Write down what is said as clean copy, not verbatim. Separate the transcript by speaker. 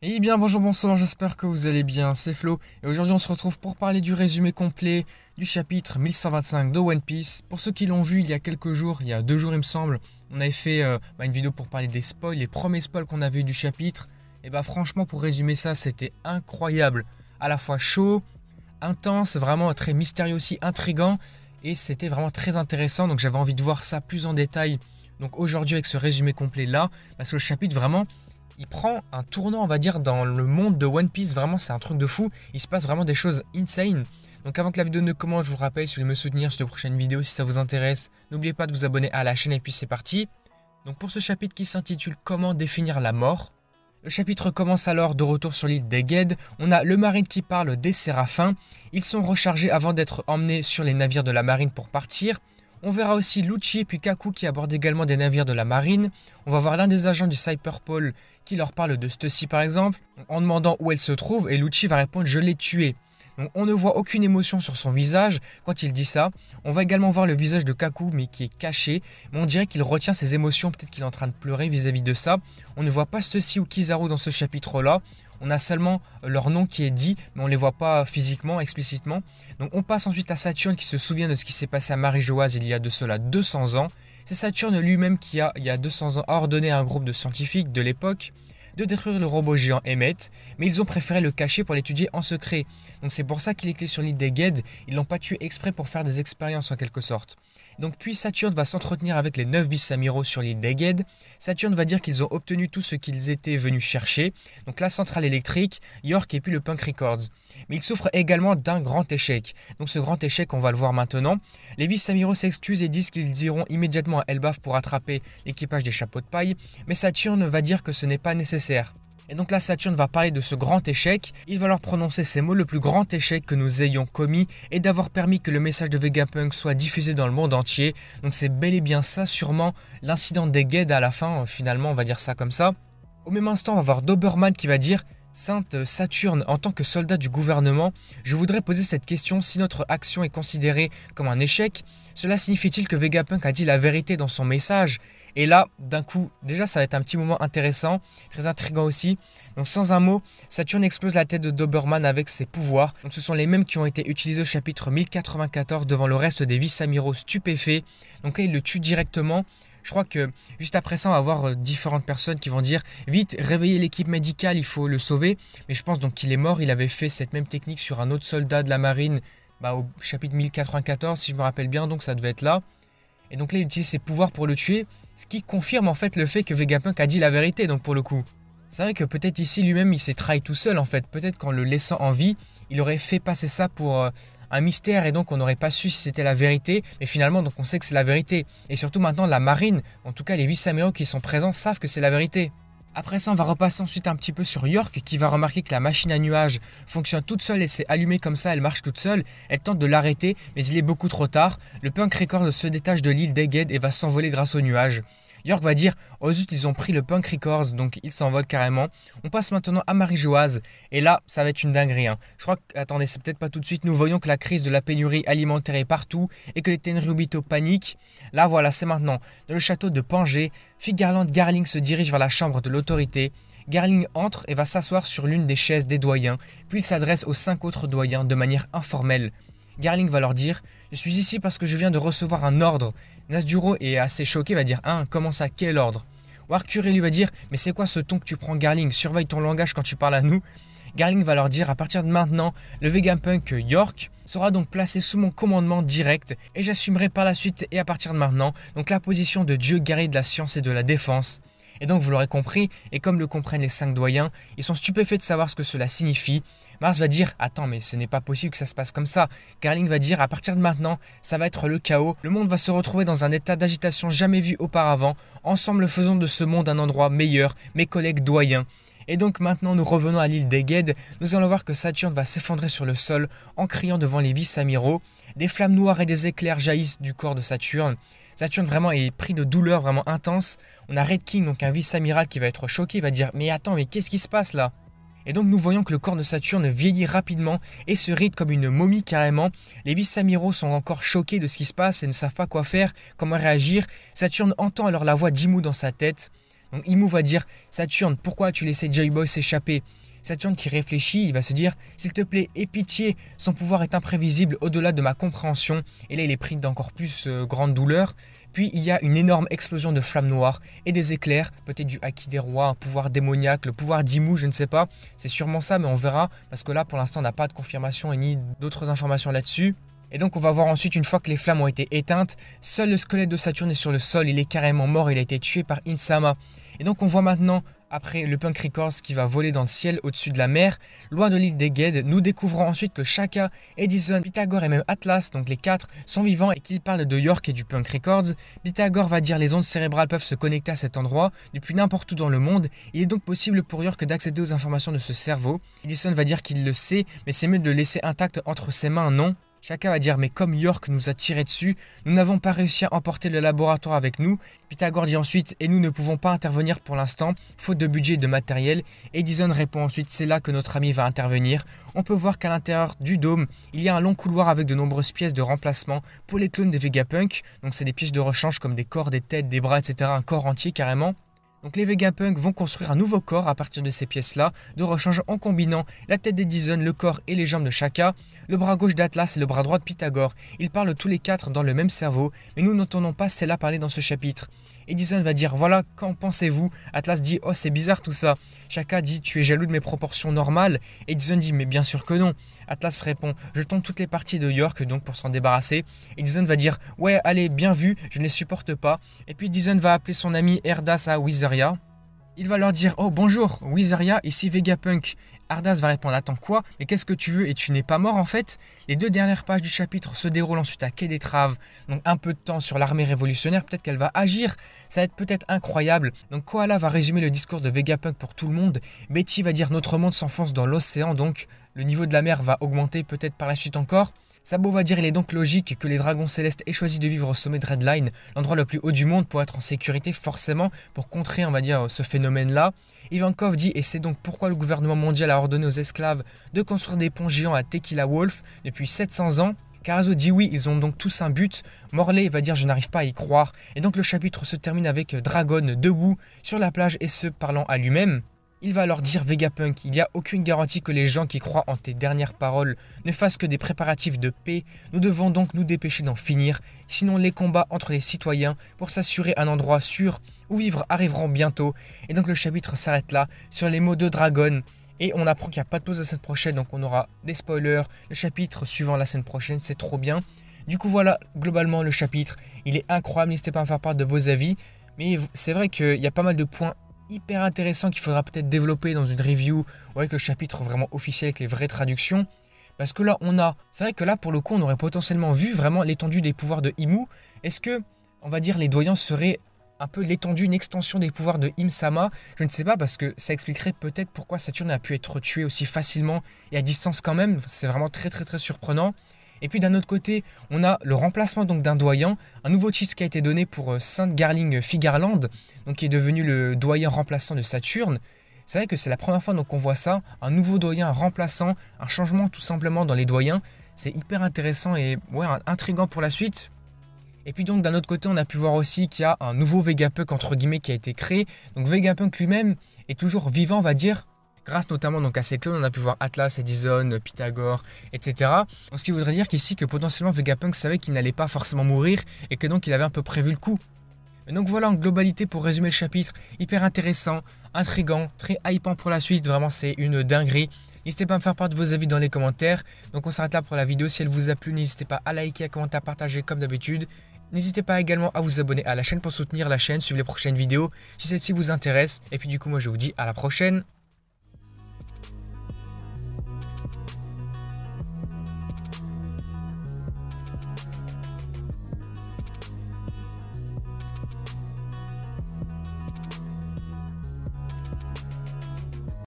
Speaker 1: Eh bien bonjour, bonsoir, j'espère que vous allez bien, c'est Flo, et aujourd'hui on se retrouve pour parler du résumé complet du chapitre 1125 de One Piece. Pour ceux qui l'ont vu il y a quelques jours, il y a 2 jours il me semble, on avait fait une vidéo pour parler des spoils, les premiers spoils qu'on avait eu du chapitre. Et bah franchement pour résumer ça, c'était incroyable, à la fois chaud, intense, vraiment très mystérieux aussi, intriguant, et c'était vraiment très intéressant, donc j'avais envie de voir ça plus en détail. Donc aujourd'hui avec ce résumé complet là, parce que le chapitre vraiment il prend un tournant, on va dire, dans le monde de One Piece. Vraiment, c'est un truc de fou. Il se passe vraiment des choses insane. Donc avant que la vidéo ne commence, je vous rappelle, si vous voulez me soutenir sur les prochaines vidéos, si ça vous intéresse, n'oubliez pas de vous abonner à la chaîne et puis c'est parti. Donc pour ce chapitre qui s'intitule Comment définir la mort, le chapitre commence alors de retour sur l'île d'Egged. On a le marine qui parle des séraphins. Ils sont rechargés avant d'être emmenés sur les navires de la marine pour partir. On verra aussi Lucci puis Kaku qui abordent également des navires de la marine. On va voir l'un des agents du Cyberpol qui leur parle de Stussy par exemple, en demandant où elle se trouve, et Lucci va répondre je l'ai tuée. Donc on ne voit aucune émotion sur son visage quand il dit ça. On va également voir le visage de Kaku mais qui est caché, mais on dirait qu'il retient ses émotions, peut-être qu'il est en train de pleurer vis-à-vis de ça. On ne voit pas Stussy ou Kizaru dans ce chapitre-là. On a seulement leur nom qui est dit, mais on ne les voit pas physiquement, explicitement. Donc on passe ensuite à Saturne qui se souvient de ce qui s'est passé à Marie-Joase il y a de cela 200 ans. C'est Saturne lui-même qui il y a 200 ans, a ordonné à un groupe de scientifiques de l'époque de détruire le robot géant Emmet, mais ils ont préféré le cacher pour l'étudier en secret. Donc c'est pour ça qu'il était sur l'île d'Egged, ils l'ont pas tué exprès pour faire des expériences en quelque sorte. Donc puis Saturne va s'entretenir avec les 9 vice-amiraux sur l'île d'Egged. Saturne va dire qu'ils ont obtenu tout ce qu'ils étaient venus chercher, donc la centrale électrique, York et puis le Punk Records. Mais ils souffrent également d'un grand échec. Donc ce grand échec, on va le voir maintenant. Les vice-amiraux s'excusent et disent qu'ils iront immédiatement à Elbaf pour attraper l'équipage des chapeaux de paille, mais Saturne va dire que ce n'est pas nécessaire. Et donc là, Saturne va parler de ce grand échec. Il va leur prononcer ces mots: le plus grand échec que nous ayons commis est d'avoir permis que le message de Vegapunk soit diffusé dans le monde entier. Donc c'est bel et bien ça, sûrement l'incident d'Egged à la fin, finalement, on va dire ça comme ça. Au même instant, on va voir Doberman qui va dire: Sainte Saturne, en tant que soldat du gouvernement, je voudrais poser cette question: si notre action est considérée comme un échec, cela signifie-t-il que Vegapunk a dit la vérité dans son message? Et là, d'un coup, déjà ça va être un petit moment intéressant, très intriguant aussi. Donc sans un mot, Saturne explose la tête de Doberman avec ses pouvoirs. Donc ce sont les mêmes qui ont été utilisés au chapitre 1094 devant le reste des vice-amiraux stupéfaits. Donc là, il le tue directement. Je crois que juste après ça, on va voir différentes personnes qui vont dire vite, réveillez l'équipe médicale, il faut le sauver. Mais je pense donc qu'il est mort. Il avait fait cette même technique sur un autre soldat de la marine au chapitre 1094, si je me rappelle bien, donc ça devait être là. Et donc là, il utilise ses pouvoirs pour le tuer, ce qui confirme en fait le fait que Vegapunk a dit la vérité, donc pour le coup. C'est vrai que peut-être ici lui-même il s'est trahi tout seul en fait. Peut-être qu'en le laissant en vie, il aurait fait passer ça pour un mystère et donc on n'aurait pas su si c'était la vérité. Mais finalement, donc on sait que c'est la vérité. Et surtout maintenant, la marine, en tout cas les vice-amiraux qui sont présents, savent que c'est la vérité. Après ça, on va repasser ensuite un petit peu sur York qui va remarquer que la machine à nuages fonctionne toute seule et s'est allumée comme ça, elle marche toute seule. Elle tente de l'arrêter, mais il est beaucoup trop tard. Le Punk Record se détache de l'île d'Egged et va s'envoler grâce aux nuages. York va dire oh zut, ils ont pris le Punk Records, donc ils s'envolent carrément. On passe maintenant à Marie-Joase, et là ça va être une dinguerie. Je crois que, attendez, c'est peut-être pas tout de suite, nous voyons que la crise de la pénurie alimentaire est partout et que les Tenryubito paniquent. Là voilà, c'est maintenant. Dans le château de Pangé, Figarland Garling se dirige vers la chambre de l'autorité. Garling entre et va s'asseoir sur l'une des chaises des doyens, puis il s'adresse aux 5 autres doyens de manière informelle. Garling va leur dire « Je suis ici parce que je viens de recevoir un ordre ». Nasduro est assez choqué, va dire « Hein, comment ça, quel ordre ?» Warcuré lui va dire « Mais c'est quoi ce ton que tu prends, Garling? Surveille ton langage quand tu parles à nous ». Garling va leur dire « À partir de maintenant, le Vegapunk York sera donc placé sous mon commandement direct et j'assumerai par la suite et à partir de maintenant donc la position de dieu guerrier de la science et de la défense ». Et donc vous l'aurez compris, et comme le comprennent les 5 doyens, ils sont stupéfaits de savoir ce que cela signifie. Mars va dire « Attends, mais ce n'est pas possible que ça se passe comme ça ». Garling va dire « À partir de maintenant, ça va être le chaos. Le monde va se retrouver dans un état d'agitation jamais vu auparavant. Ensemble, faisons de ce monde un endroit meilleur, mes collègues doyens. » Et donc maintenant nous revenons à l'île d'Egged. Nous allons voir que Saturne va s'effondrer sur le sol en criant devant les vice-amiraux. Des flammes noires et des éclairs jaillissent du corps de Saturne. Saturne vraiment est pris de douleur vraiment intense. On a Red King, donc un vice-amiral qui va être choqué, il va dire « Mais attends, mais qu'est-ce qui se passe là ?» Et donc nous voyons que le corps de Saturne vieillit rapidement et se ride comme une momie carrément. Les vice-amiraux sont encore choqués de ce qui se passe et ne savent pas quoi faire, comment réagir. Saturne entend alors la voix d'Imu dans sa tête. Donc Imu va dire Saturne, pourquoi as-tu laissé Joy-Boy s'échapper? Saturne qui réfléchit, il va se dire s'il te plaît, aie pitié, son pouvoir est imprévisible au-delà de ma compréhension. Et là il est pris d'encore plus grande douleur. Puis il y a une énorme explosion de flammes noires et des éclairs, peut-être du Haki des rois, un pouvoir démoniaque, le pouvoir d'Imu, je ne sais pas. C'est sûrement ça, mais on verra, parce que là pour l'instant on n'a pas de confirmation et ni d'autres informations là-dessus. Et donc on va voir ensuite, une fois que les flammes ont été éteintes, seul le squelette de Saturne est sur le sol, il est carrément mort, il a été tué par Insama. Et donc on voit maintenant, après le Punk Records qui va voler dans le ciel au-dessus de la mer, loin de l'île des Ged, nous découvrons ensuite que Shaka, Edison, Pythagore et même Atlas, donc les quatre, sont vivants et qu'ils parlent de York et du Punk Records. Pythagore va dire les ondes cérébrales peuvent se connecter à cet endroit depuis n'importe où dans le monde. Il est donc possible pour York d'accéder aux informations de ce cerveau. Edison va dire qu'il le sait, mais c'est mieux de le laisser intact entre ses mains, non? Shaka va dire mais comme York nous a tiré dessus, nous n'avons pas réussi à emporter le laboratoire avec nous. Pythagore dit ensuite et nous ne pouvons pas intervenir pour l'instant, faute de budget et de matériel. Edison répond ensuite c'est là que notre ami va intervenir. On peut voir qu'à l'intérieur du dôme, il y a un long couloir avec de nombreuses pièces de remplacement pour les clones des Vegapunk. Donc c'est des pièces de rechange comme des corps, des têtes, des bras, etc. Un corps entier carrément. Donc les Vegapunk vont construire un nouveau corps à partir de ces pièces-là, de rechange en combinant la tête d'Edison, le corps et les jambes de Shaka, le bras gauche d'Atlas et le bras droit de Pythagore. Ils parlent tous les quatre dans le même cerveau, mais nous n'entendons pas celle-là parler dans ce chapitre. Edison va dire voilà, qu'en pensez-vous? Atlas dit oh c'est bizarre tout ça. Shaka dit tu es jaloux de mes proportions normales? Edison dit mais bien sûr que non. Atlas répond jetons toutes les parties de York donc pour s'en débarrasser. Edison va dire ouais allez bien vu, je ne les supporte pas. Et puis Edison va appeler son ami Erdas à Wizeria. Il va leur dire oh bonjour Wizeria, ici Vegapunk. Ardas va répondre attends quoi? Mais qu'est-ce que tu veux et tu n'es pas mort en fait? Les deux dernières pages du chapitre se déroulent ensuite à Quai des Traves, donc un peu de temps sur l'armée révolutionnaire, peut-être qu'elle va agir, ça va être peut-être incroyable. Donc Koala va résumer le discours de Vegapunk pour tout le monde, Betty va dire notre monde s'enfonce dans l'océan donc le niveau de la mer va augmenter peut-être par la suite encore. Sabo va dire il est donc logique que les dragons célestes aient choisi de vivre au sommet de Redline, l'endroit le plus haut du monde pour être en sécurité forcément, pour contrer on va dire ce phénomène-là. Ivankov dit et c'est donc pourquoi le gouvernement mondial a ordonné aux esclaves de construire des ponts géants à Tequila Wolf depuis 700 ans. Carazo dit oui, ils ont donc tous un but. Morley va dire je n'arrive pas à y croire. Et donc le chapitre se termine avec Dragon debout sur la plage et se parlant à lui-même. Il va alors dire Vegapunk, il n'y a aucune garantie que les gens qui croient en tes dernières paroles ne fassent que des préparatifs de paix. Nous devons donc nous dépêcher d'en finir, sinon les combats entre les citoyens pour s'assurer un endroit sûr où vivre arriveront bientôt. Et donc le chapitre s'arrête là sur les mots de Dragon. Et on apprend qu'il n'y a pas de pause la semaine prochaine, donc on aura des spoilers. Le chapitre suivant la semaine prochaine, c'est trop bien. Du coup voilà, globalement le chapitre, il est incroyable, n'hésitez pas à me faire part de vos avis. Mais c'est vrai qu'il y a pas mal de points hyper intéressant qu'il faudra peut-être développer dans une review ou avec le chapitre vraiment officiel avec les vraies traductions. Parce que là, c'est vrai que là, pour le coup, on aurait potentiellement vu vraiment l'étendue des pouvoirs de Imu. Est-ce que, on va dire, les doyens seraient un peu l'étendue, une extension des pouvoirs de Im-sama? Je ne sais pas, parce que ça expliquerait peut-être pourquoi Saturne a pu être tué aussi facilement et à distance quand même. C'est vraiment très très très surprenant. Et puis d'un autre côté, on a le remplacement donc d'un doyen, un nouveau titre qui a été donné pour Sainte Garling Figarland, donc qui est devenu le doyen remplaçant de Saturne. C'est vrai que c'est la première fois donc qu'on voit ça, un nouveau doyen un remplaçant, un changement tout simplement dans les doyens. C'est hyper intéressant et ouais, intriguant pour la suite. Et puis donc d'un autre côté, on a pu voir aussi qu'il y a un nouveau Vegapunk entre guillemets qui a été créé. Donc Vegapunk lui-même est toujours vivant, on va dire. Grâce notamment donc à ces clones, on a pu voir Atlas, Edison, Pythagore, etc. Donc, ce qui voudrait dire qu'ici que potentiellement Vegapunk savait qu'il n'allait pas forcément mourir et que donc il avait un peu prévu le coup. Et donc voilà en globalité pour résumer le chapitre, hyper intéressant, intriguant, très hypant pour la suite, vraiment c'est une dinguerie. N'hésitez pas à me faire part de vos avis dans les commentaires. Donc on s'arrête là pour la vidéo, si elle vous a plu n'hésitez pas à liker, à commenter, à partager comme d'habitude. N'hésitez pas également à vous abonner à la chaîne pour soutenir la chaîne, suivre les prochaines vidéos si celle-ci vous intéresse. Et puis du coup moi je vous dis à la prochaine.